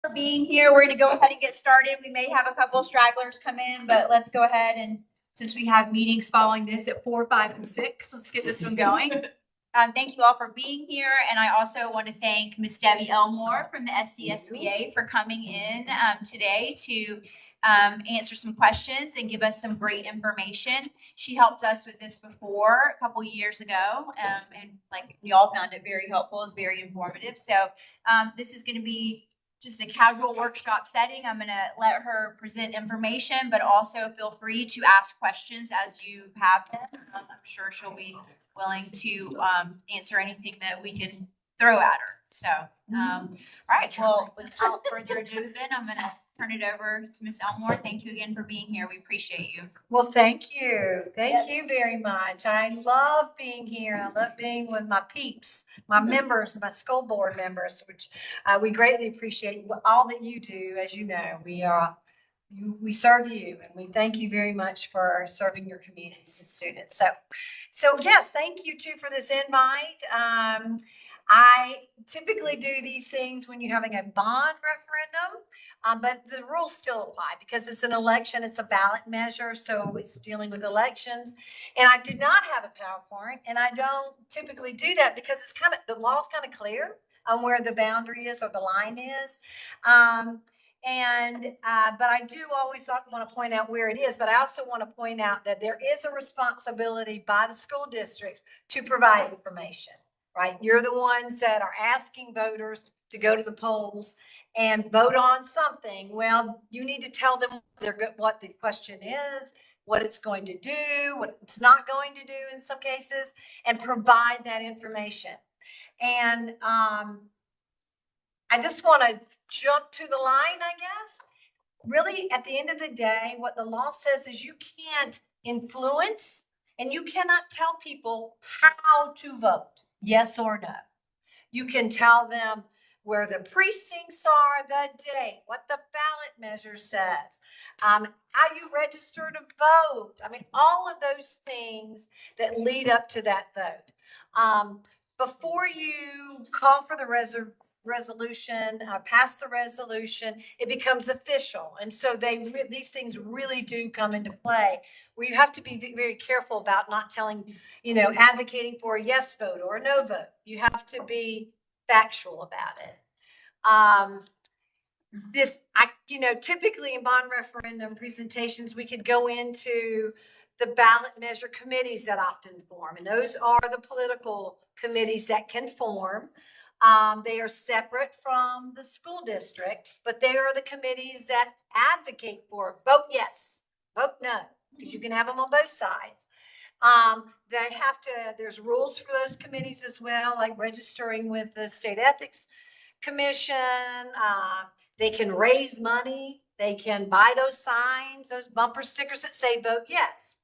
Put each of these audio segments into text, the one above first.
For being here. We're going to go ahead and get started. We may have a couple stragglers come in, but let's go ahead and since we have meetings following this at 4, 5, and 6, let's get this one going. Thank you all for being here. And I also want to thank Ms. Debbie Elmore from the SCSBA for coming in today to answer some questions and give us some great information. She helped us with this before a couple years ago, and like we all found it very helpful. It's very informative. So this is going to be just a casual workshop setting. I'm going to let her present information, but also feel free to ask questions as you have them. I'm sure she'll be willing to answer anything that we can throw at her. So, all right. Well, without further ado, then I'm going to turn it over to Ms. Elmore. Thank you again for being here. We appreciate you. Well, thank you. Thank you very much. I love being here. I love being with my peeps, my members, my school board members, which we greatly appreciate all that you do. As you know, we serve you, and we thank you very much for serving your communities and students. So yes, thank you too for this invite. I typically do these things when you're having a bond referendum. But the rules still apply because it's an election, it's a ballot measure, so it's dealing with elections. And I do not have a PowerPoint, and I don't typically do that because it's the law's kind of clear on where the boundary is or the line is. But I do always want to point out where it is, but I also want to point out that there is a responsibility by the school districts to provide information, right? You're the ones that are asking voters to go to the polls and vote on something. Well, you need to tell them what the question is, what it's going to do, what it's not going to do in some cases, and provide that information. And I just want to jump to the line, I guess. Really, at the end of the day, what the law says is you can't influence and you cannot tell people how to vote, yes or no. You can tell them where the precincts are, the date, what the ballot measure says, how you register to vote. I mean, all of those things that lead up to that vote. Before you call for the resolution, pass the resolution, it becomes official. And so these things really do come into play where you have to be very careful about not telling, advocating for a yes vote or a no vote. You have to be factual about it. Typically in bond referendum presentations, we could go into the ballot measure committees that often form, and those are the political committees that can form. They are separate from the school district, but they are the committees that advocate for vote yes, vote no, because you can have them on both sides. There's rules for those committees as well, like registering with the state ethics commission. They can raise money. They can buy those signs, those bumper stickers that say vote yes.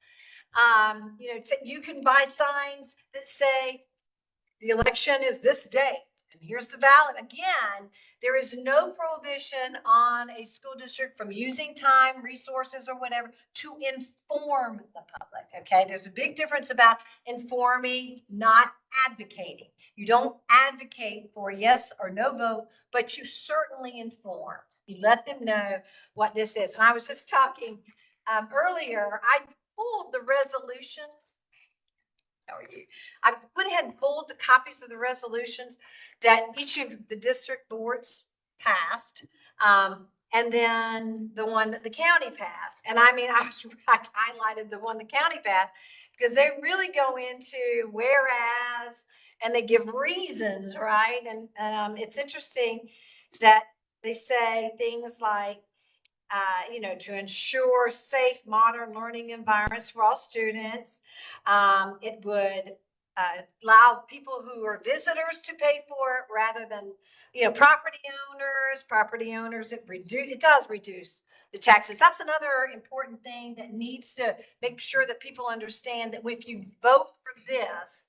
You can buy signs that say the election is this date and here's the ballot. Again, there is no prohibition on a school district from using time, resources, or whatever to inform the public. Okay, there's a big difference about informing, not advocating. You don't advocate for a yes or no vote, but you certainly inform. You let them know what this is. And I was just talking earlier, I pulled the resolutions. How are you? I went ahead and pulled the copies of the resolutions that each of the district boards passed, and then the one that the county passed. And I highlighted the one the county passed because they really go into whereas, and they give reasons, right? And it's interesting that they say things like, to ensure safe, modern learning environments for all students. It would allow people who are visitors to pay for it rather than, property owners. It does reduce the taxes. That's another important thing that needs to make sure that people understand that if you vote for this,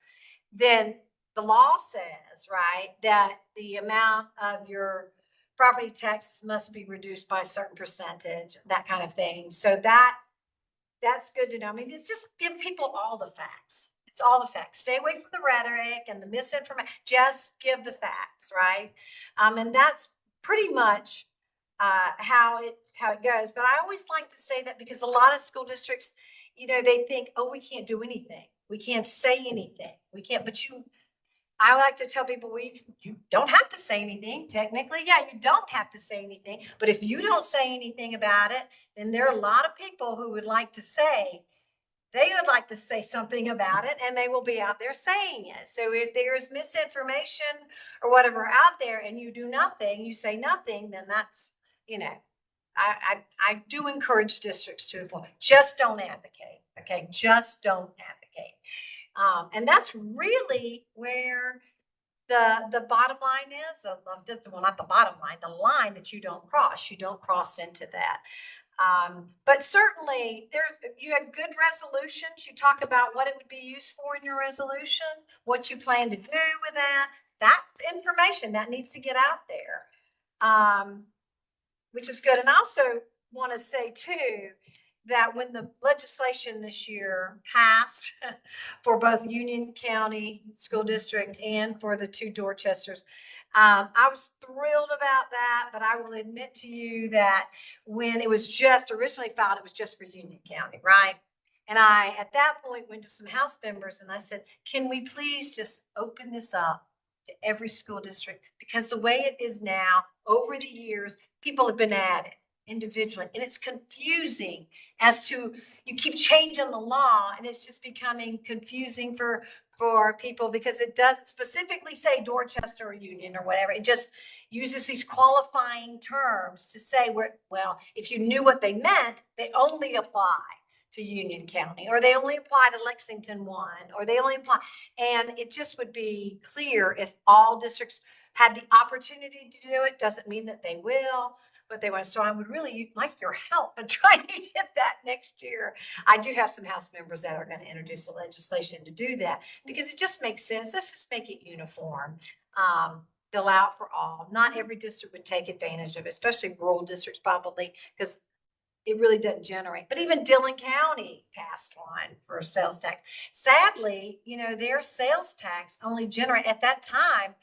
then the law says, right, that the amount of your property taxes must be reduced by a certain percentage, that kind of thing. So that's good to know. I mean, it's just give people all the facts. It's all the facts. Stay away from the rhetoric and the misinformation. Just give the facts, right? And that's pretty much how it goes. But I always like to say that because a lot of school districts, they think, oh, we can't do anything. We can't say anything. We can't, I like to tell people, well, you don't have to say anything. Technically, yeah, you don't have to say anything. But if you don't say anything about it, then there are a lot of people who would like to say, they would like to say something about it, and they will be out there saying it. So if there is misinformation or whatever out there and you do nothing, you say nothing, then that's, I do encourage districts to inform. Just don't advocate. Okay. Just don't advocate. And that's really where the bottom line is well, not the bottom line, the line that you don't cross into that. But certainly you had good resolutions. You talk about what it would be used for in your resolution, what you plan to do with that. That's information that needs to get out there, which is good. And I also want to say too, that when the legislation this year passed for both Union County School District and for the two Dorchesters, I was thrilled about that, but I will admit to you that when it was just originally filed, it was just for Union County, right? And I, at that point, went to some House members and I said, can we please just open this up to every school district? Because the way it is now, over the years, people have been added individually, and it's confusing as to, you keep changing the law and it's just becoming confusing for people because it doesn't specifically say Dorchester or Union or whatever. It just uses these qualifying terms to say well, if you knew what they meant, they only apply to Union County, or they only apply to Lexington 1, or they only apply, and it just would be clear if all districts had the opportunity to do it. Doesn't mean that they will, but they want. So I would really like your help in trying to get that next year. I do have some House members that are going to introduce the legislation to do that because it just makes sense. Let's just make it uniform. They'll out for all. Not every district would take advantage of it, especially rural districts probably, because it really doesn't generate. But even Dillon County passed one for sales tax. Sadly, their sales tax only at that time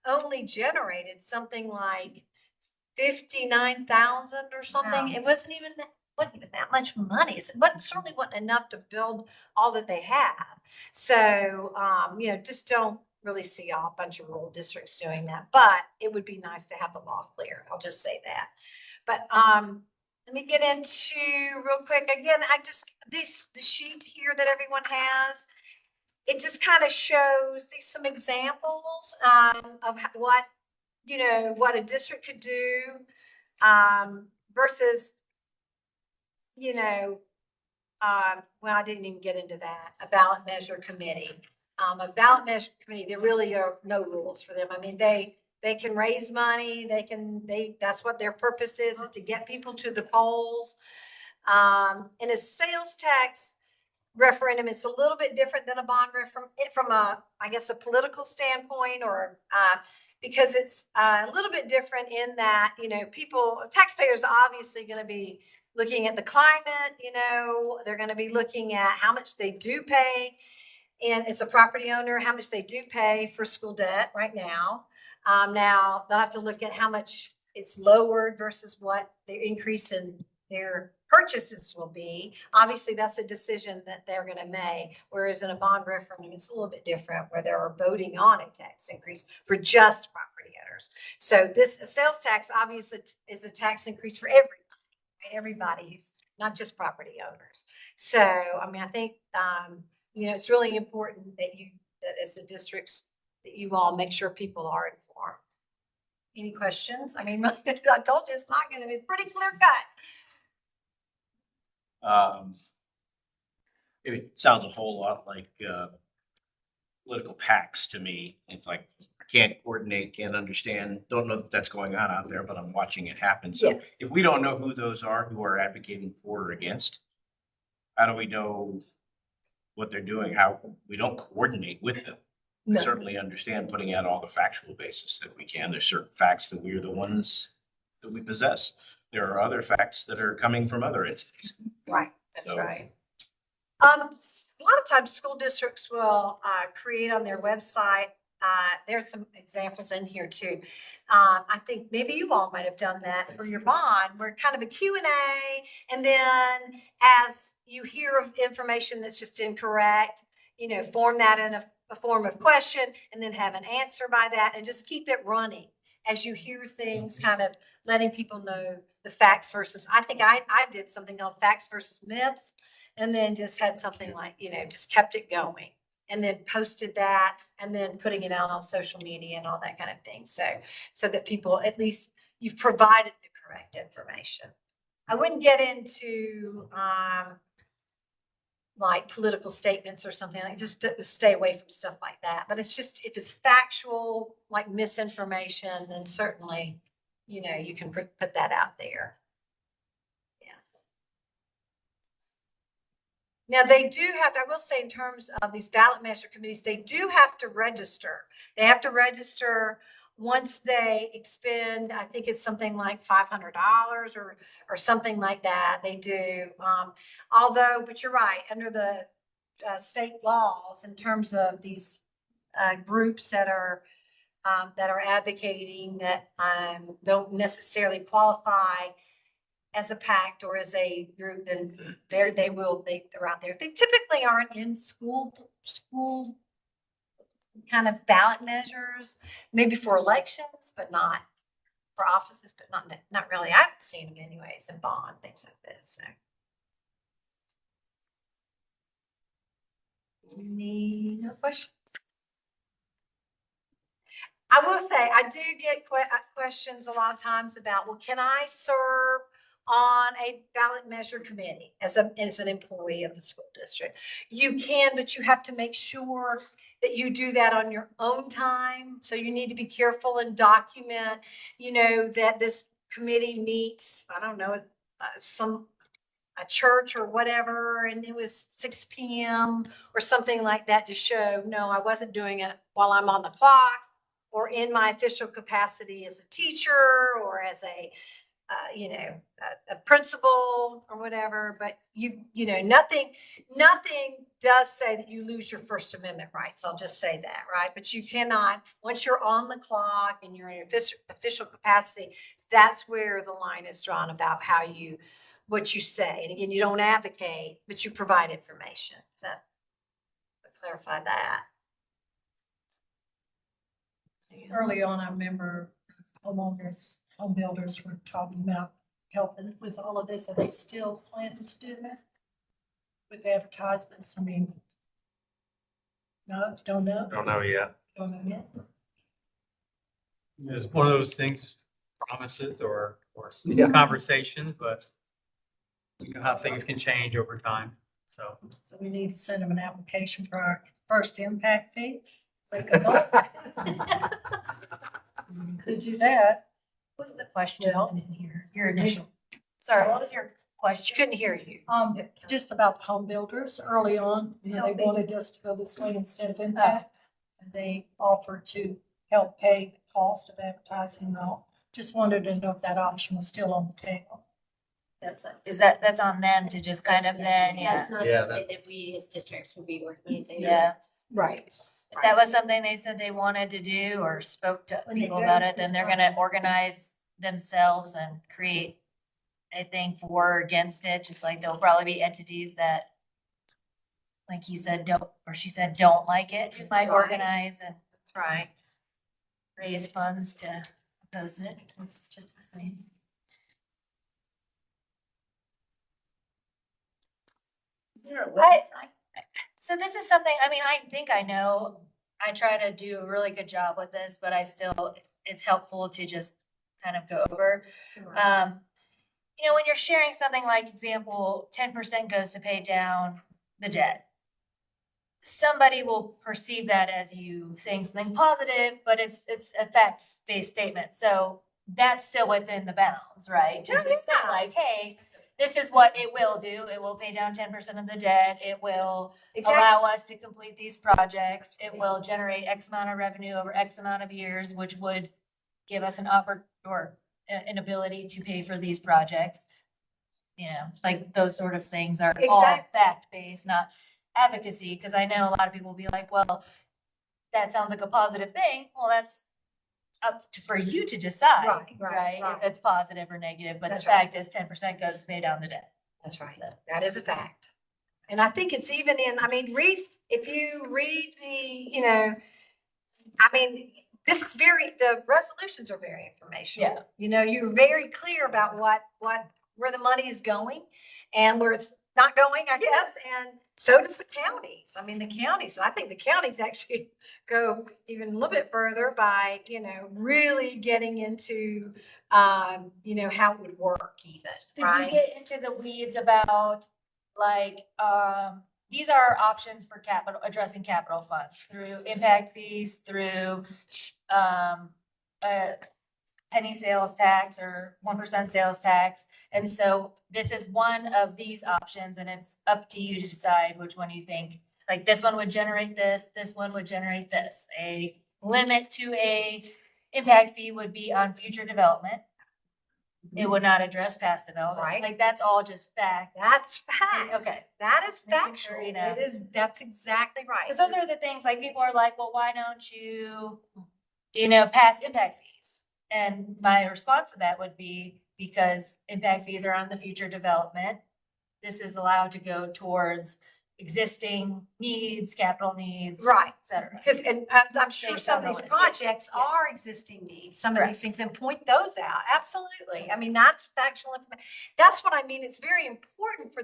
only generated something like 59,000 or something. Wow. It wasn't even that much money. It certainly wasn't enough to build all that they have. So, just don't really see a bunch of rural districts doing that, but it would be nice to have the law clear. I'll just say that. But, let me get into real quick. Again, the sheet here that everyone has, it just kind of shows some examples, of what a district could do, versus, well, I didn't even get into that. A ballot measure committee. A ballot measure committee, there really are no rules for them. I mean, they can raise money. That's what their purpose is to get people to the polls. And a sales tax referendum, it's a little bit different than a bond referendum from a political standpoint, or, because it's a little bit different in that, taxpayers are obviously going to be looking at the climate, they're going to be looking at how much they do pay. And as a property owner, how much they do pay for school debt right now. Now they'll have to look at how much it's lowered versus what the increase in their purchases will be. Obviously, that's a decision that they're going to make. Whereas in a bond referendum, it's a little bit different where they're voting on a tax increase for just property owners. So this sales tax obviously is a tax increase for everybody, right? Everybody who's not just property owners. So, I mean, I think, it's really important that as the districts, that you all make sure people are informed. Any questions? I mean, I told you it's not going to be pretty clear cut. It sounds a whole lot like political PACs to me. It's like, I can't coordinate, can't understand, don't know that that's going on out there, but I'm watching it happen. So yeah. If we don't know who those are who are advocating for or against, how do we know what they're doing? How we don't coordinate with them? No. I certainly understand putting out all the factual basis that we can. There's certain facts that we're the ones that we possess. There are other facts that are coming from other entities. Right. That's right. A lot of times school districts will create on their website there's some examples in here too. I think maybe you all might have done that for your bond, where kind of a Q&A, and then as you hear of information that's just incorrect, form that in a form of question, and then have an answer by that, and just keep it running as you hear things, kind of letting people know the facts versus, I think I did something called facts versus myths, and then just had something like, just kept it going, and then posted that, and then putting it out on social media and all that kind of thing. So that people, at least you've provided the correct information. I wouldn't get into, like political statements or something, like just to stay away from stuff like that. But it's just, if it's factual, like misinformation, then certainly, you can put that out there. Yeah. Now they do have, I will say in terms of these ballot measure committees, they do have to register. They have to register once they expend, I think it's something like $500 or something like that. They do. Although, but you're right, under the state laws, in terms of these groups that are advocating that don't necessarily qualify as a pact or as a group, then they're out there. They typically aren't in school kind of ballot measures, maybe for elections, but not for offices, but not really. I haven't seen them anyways, in bond, things like this. So. Any questions? I will say, I do get questions a lot of times about, well, can I serve on a ballot measure committee as an employee of the school district? You can, but you have to make sure that you do that on your own time. So you need to be careful and document, that this committee meets, I don't know, a church or whatever, and it was 6 p.m. or something like that, to show, no, I wasn't doing it while I'm on the clock or in my official capacity as a teacher or as a principal or whatever. But nothing does say that you lose your First Amendment rights. I'll just say that, right? But you cannot, once you're on the clock and you're in official capacity, that's where the line is drawn about what you say. And again, you don't advocate, but you provide information. So clarify that. Early on, I remember home builders were talking about helping with all of this. Are they still planning to do that with advertisements? I mean, no, don't know. Don't know yet. Don't know yet. It's one of those things, promises or Yeah. conversations, but you know how things can change over time. So So we need to send them an application for our first impact fee. Could do that. What's the question? Well, in here? Your initial. Sorry, what was your She question? couldn't hear you. Just about home builders early on, they wanted us to go this way instead of impact. And they offered to help pay the cost of advertising and all. Just wanted to know if that option was still on the table. That's on them to just kind of then, yeah. That's not Yeah, something that we as districts would be organizing. Yeah. Right. If that was something they said they wanted to do or spoke to people about it, then they're gonna organize themselves and create a thing for or against it, just like there'll probably be entities that, like he said, she said, don't like it. It might Right. organize and That's right. raise funds to oppose it. It's just the same. So this is something, I mean, I think I know, I try to do a really good job with this, but it's helpful to just kind of go over. When you're sharing something like example, 10% goes to pay down the debt. Somebody will perceive that as you saying something positive, but it's a facts-based statement. So that's still within the bounds, right? To just say like, hey, this is what it will do. It will pay down 10% of the debt. It will allow us to complete these projects. It will generate X amount of revenue over X amount of years, which would give us an ability to pay for these projects. Like those sort of things are all Exactly. fact-based, not advocacy. Because I know a lot of people will be like, well, that sounds like a positive thing, well, that's for you to decide, Right. if it's positive or negative, but the That's right. fact is 10% goes to pay down the debt. That's right. That is a fact. And I think it's even in, I mean, if you read this is the resolutions are very informational. Yeah. You're very clear about where the money is going and where it's not going, I guess. And so does the counties. I think the counties actually go even a little bit further by, really getting into, how it would work even, Did right? we get into the weeds about these are options for addressing capital funds through impact fees, through penny sales tax or 1% sales tax. And so this is one of these options, and it's up to you to decide which one you think, like this one would generate this one would generate this. A limit to a impact fee would be on future development. It would not address past development. Right. Like that's all just fact. That's fact. Okay. That is Making factual. sure you know. That's exactly right. Because those are the things, like, people are like, well, why don't you, pass impact fees? And my response to that would be because impact fees are on the future development. This is allowed to go towards existing needs, capital needs. Right. Et cetera. Because, and I'm sure Based some on of the these list. projects Yes. are existing needs, some of Correct. these things, and point those out. Absolutely. I mean, that's factual information. That's what I mean. It's very important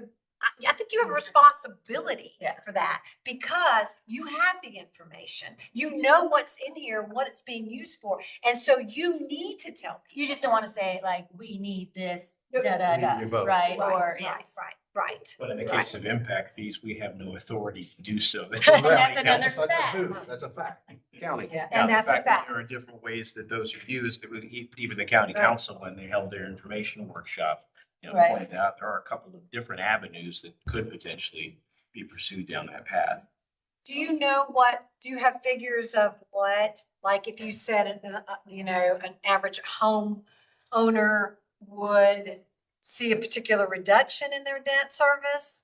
I think you have a responsibility Yeah. for that because you have the information. You know what's in here, what it's being used for. And so you need to tell people. You just don't want to say, like, we need this, No. da, da, We da, need your vote. right? Or, yes. Right. But in the Right. case of impact fees, we have no authority to do so. That's And the that's county another council. That's a fact. booth, that's a fact. County. Yeah, Now, and the that's a fact that fact. There are different ways that those are used, that even the county council, when they held their information workshop, Right. pointed out there are a couple of different avenues that could potentially be pursued down that path. Do you have figures of what, like if you said, an average home owner would see a particular reduction in their debt service?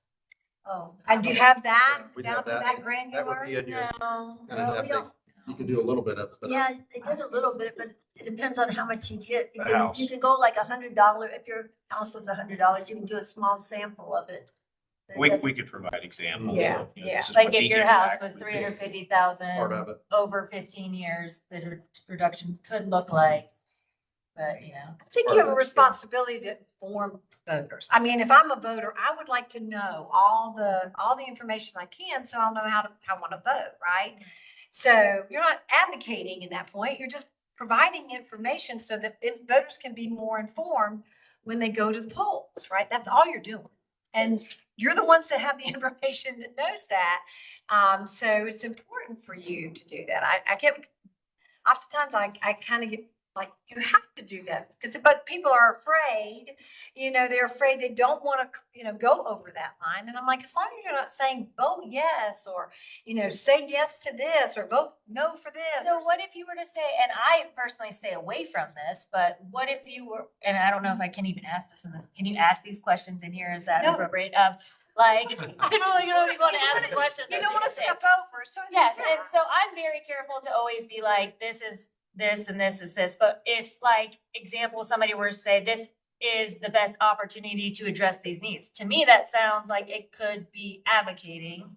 Oh. And do you have that We'd down have to that. that That granular? would be in your, No. kind of, I think, you can do a little bit of, but Yeah, they did a little bit, but it depends on how much you get. The house. You can go like $100, if your house was $100, you can do a small sample of it. But it We doesn't- could provide examples Yeah, of, yeah. this is Like what if the your house impact was would be. 350,000 part of it. over 15 years, the reduction could look like, but I think you have a responsibility to inform voters. I mean, if I'm a voter, I would like to know all the information I can, so I'll know how I want to vote, right? So you're not advocating in that point, you're just providing information so that voters can be more informed when they go to the polls, right? That's all you're doing. And you're the ones that have the information that knows that. So it's important for you to do that. I get, oftentimes I kind of get like, you have to do that but people are afraid, they're afraid they don't want to, go over that line. And I'm like, as long as you're not saying vote yes, or, say yes to this, or vote no for this. So what if you were to say, and I personally stay away from this, but what if you were, and I don't know if I can even ask this can you ask these questions in here? Is that No. appropriate? Like, you don't even want to ask the question. You don't want to say. step over. So Yes, and so I'm very careful to always be like, this is this and this is this. But if, like, example, somebody were to say, this is the best opportunity to address these needs, to me, that sounds like it could be advocating.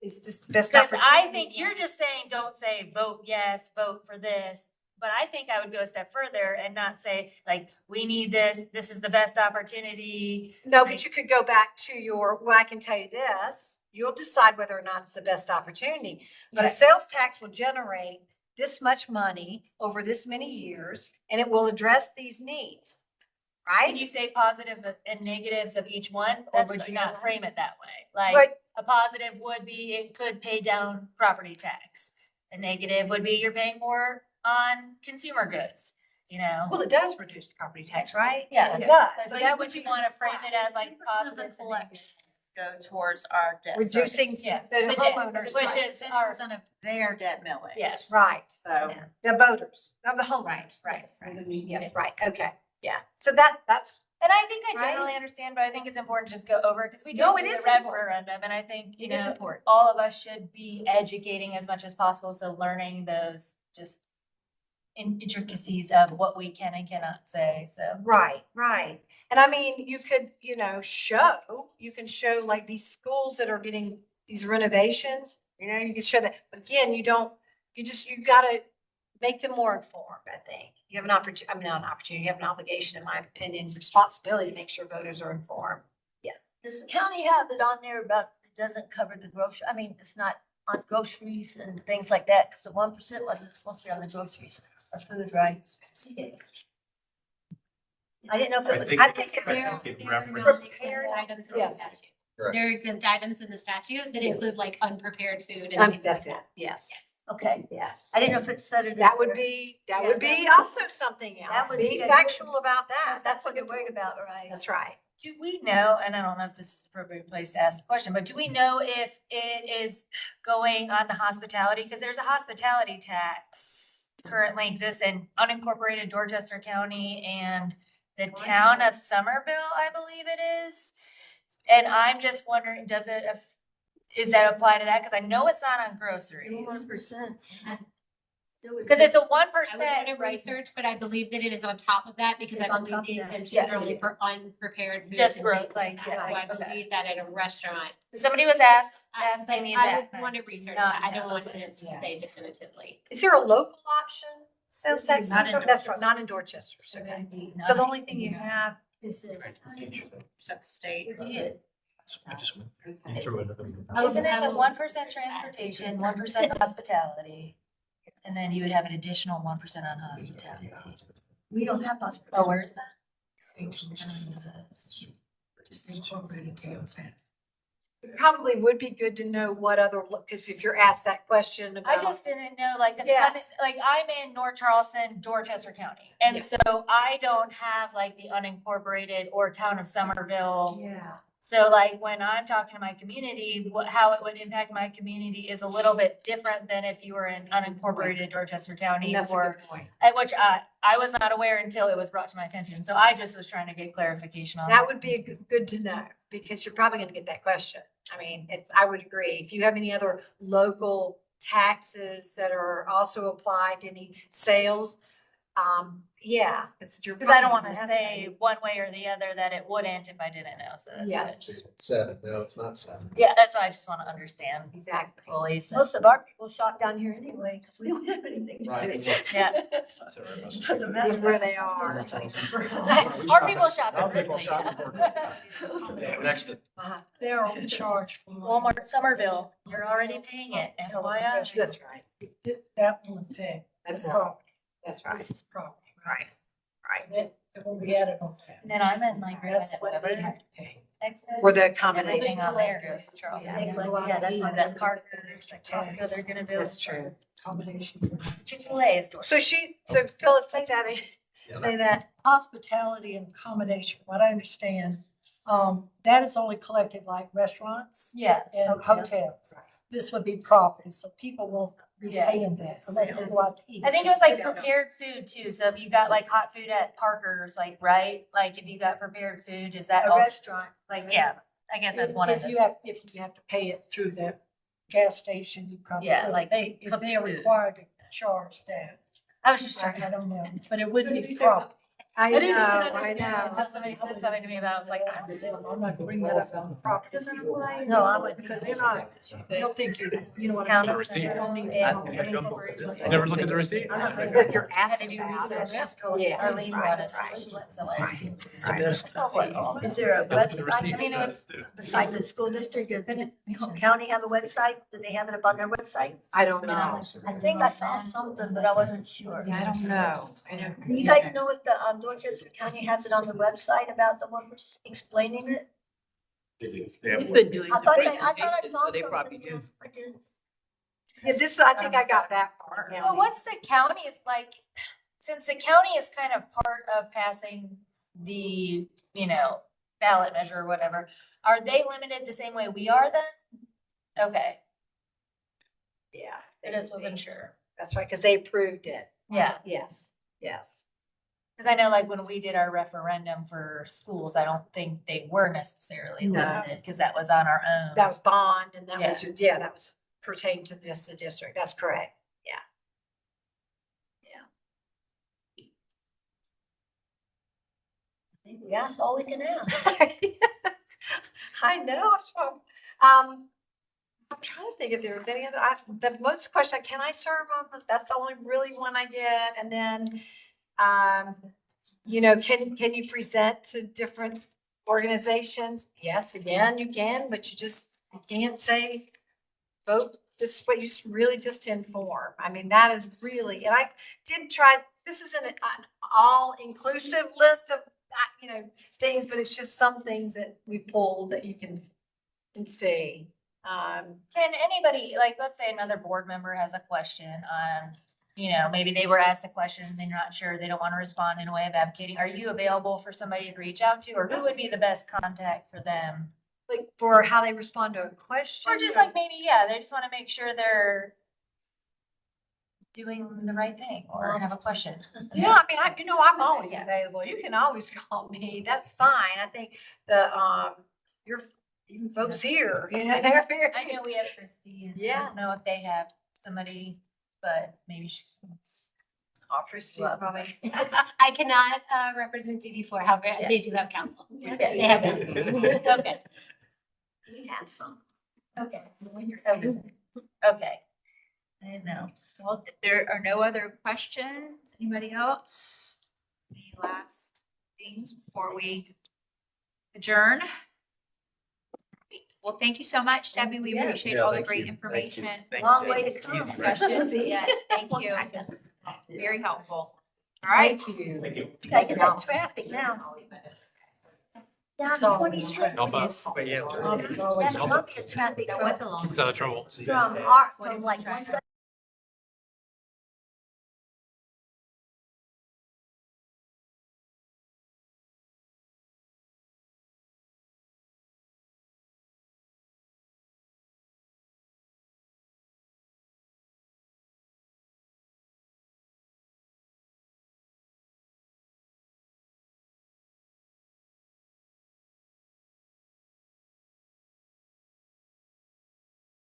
is this the best Because opportunity? I think you're just saying, don't say vote yes, vote for this. But I think I would go a step further and not say, like, we need this, this is the best opportunity. No, but you could go back to well, I can tell you this, you'll decide whether or not it's the best opportunity. But a Yes. sales tax will generate this much money over this many years, and it will address these needs, Can right? you say positive and negatives of each one, or That's would what you you're not right. frame it that way? Like, But a positive would be it could pay down property tax. A negative would be you're paying more on consumer goods, well, it does reduce property tax, right? Yeah. It does. So that would you want to frame it as like 10% of the positive and collection negative? Go towards our debt. reducing Yeah. the The debt, homeowners. which tax. is our, of their debt millage. yes. Right. So. The voters, of the homeowners. Right. Yes, right. Okay. Yeah. So that's And I think I Right? generally understand, but I think it's important to just go over, because we did No, do it the is important. referendum, and I think, you It is know, important. all of us should be educating as much as possible, so learning those just intricacies of what we can and cannot say, so. Right, right. And I mean, you could, you can show like these schools that are getting these renovations, you can show that. Again, you gotta make them more informed, I think. You have an opportunity, I mean, not an opportunity, you have an obligation, in my opinion, responsibility to make sure voters are informed. Does the county have it on there about, it doesn't cover the grocery, I mean, it's not on groceries and things like that, because the 1% wasn't supposed to be on the groceries or food, right? I didn't know if it was. think I think it's There it there are referenced- non-exempt items in the Yes. statute. Correct. There are exempt items in the statute that Yes. include like unprepared food and things like that's it, that. yes. Okay, Yeah, I didn't know if it said it. that would there. be, Yeah, also something that else. would Be be good. factual about that. That's what you're worried about, right? That's right. Do we know, and I don't know if this is the appropriate place to ask the question, but do we know if it is going on the hospitality? Because there's a hospitality tax currently exists in unincorporated Dorchester County and the town of Somerville, I believe it is. And I'm just wondering, is that apply to that? Because I know it's not on groceries. 1%. Because it's a 1%, I would want to right? research, but I believe that it is on top of that because It's I on top believe of that. exemptions Yes. are only for unprepared food. Just and gross, things like, that. yeah, So I okay. believe that at a restaurant. Somebody was But asking me I that. would want to research Not that. I don't know. want to Yeah. say definitively. Is there a local option? Sales tax? Not in That's right, not in Dorchester. So so the only thing you have Is this. Set state. I just threw it. Isn't it the 1% transportation, 1% hospitality? And then you would have an additional 1% on hospitality. We don't have hospitals. Oh, where is that? Just incorporated towns have. It probably would be good to know what other, because if you're asked that question I about. just didn't know, like, 'cause Yes. I'm in North Charleston, Dorchester County. And Yes. so I don't have like the unincorporated or town of Somerville. Yeah. So like when I'm talking to my community, how it would impact my community is a little bit different than if you were in unincorporated Dorchester County And that's a or, good point. which I was not aware until it was brought to my attention. So I just was trying to get clarification on That would be good to know, because you're probably gonna get that question. I mean, I would agree. If you have any other local taxes that are also applied to any sales, yeah. Because I don't want to say one way or the other that it wouldn't if I didn't know. So that's Yes. what just, 7, no, it's not 7. yeah, that's what I just want to understand Exactly. fully. So, Most of our people shop down here anyway, because we don't have anything. Right. yeah. Doesn't matter. Is where they are. Our people shop. Our people differently. shop Next to They're on charge for. Walmart Somerville, you're already paying it, FYI. That's right. That will affect That's the right. property. That's right. This is property. Right. That when we added on that. And then I'm in like, That's what they have to pay. exit. Or the Everything combination. on there goes to Charleston. Yeah, yeah, that's what that Park, like Costco, they're gonna build. That's true. Combinations. Chick-fil-A is door. So Phyllis, say that. Hospitality and accommodation, what I understand, that is only collected like restaurants Yeah, and hotels. This would be property, so people won't be Yeah. paying that unless they go out to eat. I think it was like prepared food too, so if you got like hot food at Parker's, like, right? Like if you got prepared food, is that A all, restaurant. like, yeah, I guess that's one of If those. you have to pay it through the gas station, you probably. Yeah, would. like If cooked they are food. required to charge that, I was just trying I to. don't know, but it wouldn't be property. I I didn't even know, understand until somebody said something to me about it, I was like, I'm not gonna bring that up on the property. doesn't apply. No, I wouldn't. Because they're not, they'll think you know what I Town mean? of receipt. Somerville Don't need and to- unincorporated. Never look at the receipt? If you're asking do about it. research. Yeah. Arlene Right, brought it, so right. she went somewhere. I missed. Is there a Look at the website? receipt. I mean, it was, Besides the school district, does the county have a website? Do they have it up on their website? I don't know. I think I saw something, but I wasn't sure. I don't know. Do you guys know if the Dorchester County has it on the website about the one explaining it? They've been doing I some thought I presentations, saw so they something. probably do. I did. Yeah, I think I got that far. so what's the county's like, since the county is kind of part of passing the, ballot measure or whatever, are they limited the same way we are then? Okay, Yeah. I just wasn't sure. That's right, because they approved it. Yeah. Yes, yes. Cause I know like when we did our referendum for schools, I don't think they were necessarily No. limited, cause that was on our own. That was bond and that was, yeah, that was pertaining to just the district. That's correct. I think we asked all we can ask. I know. I'm trying to think if there were any other, the most question, can I serve on, that's the only really one I get. And then, can you present to different organizations? Yes, again, you can, but you can't say vote, this, what you really just inform. I mean, that is really, and I did try, this isn't an all-inclusive list of, things, but it's just some things that we pulled that you can see. Can anybody, like, let's say another board member has a question on, maybe they were asked a question and they're not sure, they don't want to respond in a way of advocating. Are you available for somebody to reach out to, or who would be the best contact for them? Like for how they respond to a question? Or just like maybe, yeah, they just want to make sure they're doing the right thing or have a question. Yeah, I mean, I'm always available. You can always call me. That's fine. I think even folks here, they're very. I know we have Christy and I Yeah. don't know if they have somebody, but maybe she's. Christy, probably. I cannot represent DD4, however, they do have counsel. They have counsel. Okay, We have some. okay. Okay. I didn't know. Well, if there are no other questions, anybody else? Any last things before we adjourn? Well, thank you so much, Debbie. We Yeah. appreciate Yeah, all the thank great you. information. Long way to come. Discussions. Yes, thank you. Very helpful. All right. Thank you. Thank you. Taking that traffic now. Down It's all- 20 Street. No bus, but yeah. It's always- That's not the traffic That from, was a long. It's out of trouble. from like one side